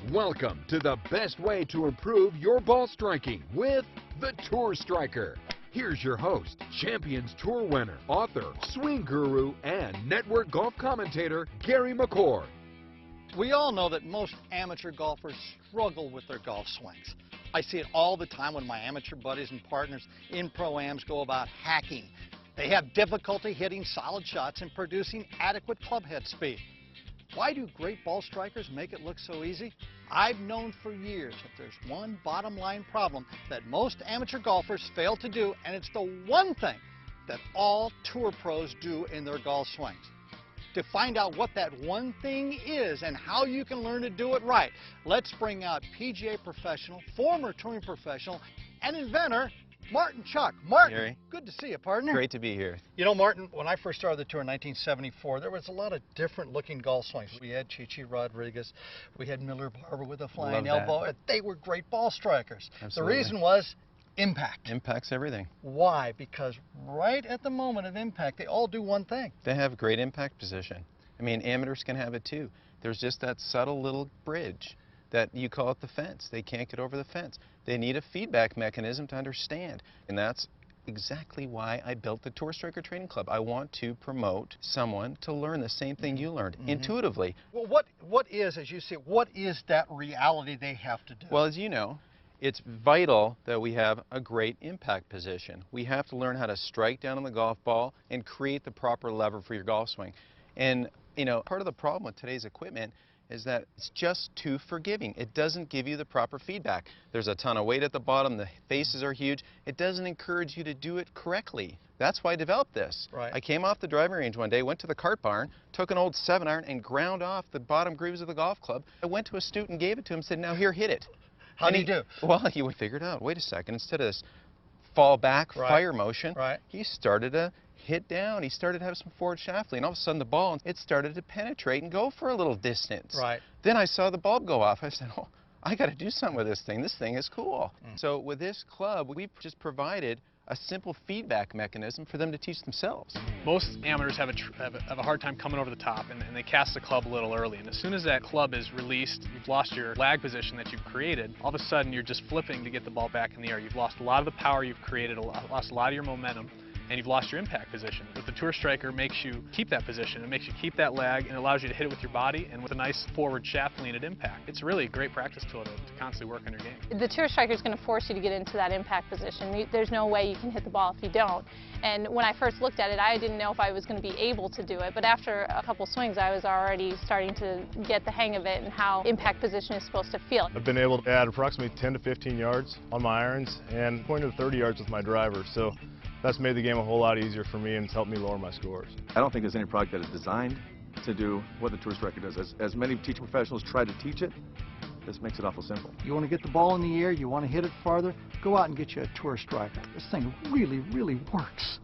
Welcome to the best way to improve your ball striking with the Tour Striker. Here's your host, Champions Tour winner, author, swing guru, and network golf commentator, Gary McCord. We all know that most amateur golfers struggle with their golf swings. I see it all the time when my amateur buddies and partners in Pro-Ams go about hacking. They have difficulty hitting solid shots and producing adequate club head speed. Why do great ball strikers make it look so easy? I've known for years that there's one bottom line problem that most amateur golfers fail to do, and it's the one thing that all tour pros do in their golf swings. To find out what that one thing is and how you can learn to do it right, let's bring out PGA professional, former touring professional, and inventor, Martin Chuck. Martin, Gary, good to see you, partner. great to be here. You know, Martin, when I first started the tour in 1974, there was a lot of different looking golf swings. We had Chichi Rodriguez, we had Miller Barber with a flying elbow. They were great ball strikers. Absolutely. The reason was impact. Impact's everything. Why? Because right at the moment of impact, they all do one thing. They have great impact position. I mean, amateurs can have it too. There's just that subtle little bridge that you call it the fence. They can't get over the fence. They need a feedback mechanism to understand. And that's exactly why I built the Tour Striker Training Club. I want to promote someone to learn the same thing you learned intuitively. Well, what is, as you see, what is that reality they have to do? Well, as you know, it's vital that we have a great impact position. We have to learn how to strike down on the golf ball and create the proper lever for your golf swing. And, you know, part of the problem with today's equipment is that it's just too forgiving. It doesn't give you the proper feedback. There's a ton of weight at the bottom, the faces are huge. It doesn't encourage you to do it correctly. That's why I developed this. Right. I came off the driving range one day, went to the cart barn, took an old 7-iron and ground off the bottom grooves of the golf club. I went to a student and gave it to him and said, now here, hit it. How do you do? Well, he would figure it out. Wait a second, instead of this fall back fire motion, he started to hit down. He started to have some forward shaft lean. All of a sudden the ball, it started to penetrate and go for a little distance. Right. Then I saw the bulb go off. I said, oh, I got to do something with this thing. This thing is cool. So with this club, we just provided a simple feedback mechanism for them to teach themselves. Most amateurs have a hard time coming over the top, and they cast the club a little early. And as soon as that club is released, you've lost your lag position that you've created. All of a sudden, you're just flipping to get the ball back in the air. You've lost a lot of the power you've created, lost a lot of your momentum, and you've lost your impact position. But the Tour Striker makes you keep that position. It makes you keep that lag, and it allows you to hit it with your body and with a nice forward shaft lean at impact. It's really a great practice tool to constantly work on your game. The Tour Striker is going to force you to get into that impact position. There's no way you can hit the ball if you don't. And when I first looked at it, I didn't know if I was going to be able to do it. But after a couple swings, I was already starting to get the hang of it and how impact position is supposed to feel. I've been able to add approximately 10 to 15 yards on my irons and 20 to 30 yards with my driver. So that's made the game a whole lot easier for me and it's helped me lower my scores. I don't think there's any product that is designed to do what the Tour Striker does. As many teaching professionals try to teach it, this makes it awful simple. You want to get the ball in the air, you want to hit it farther, go out and get you a Tour Striker. This thing really, really works.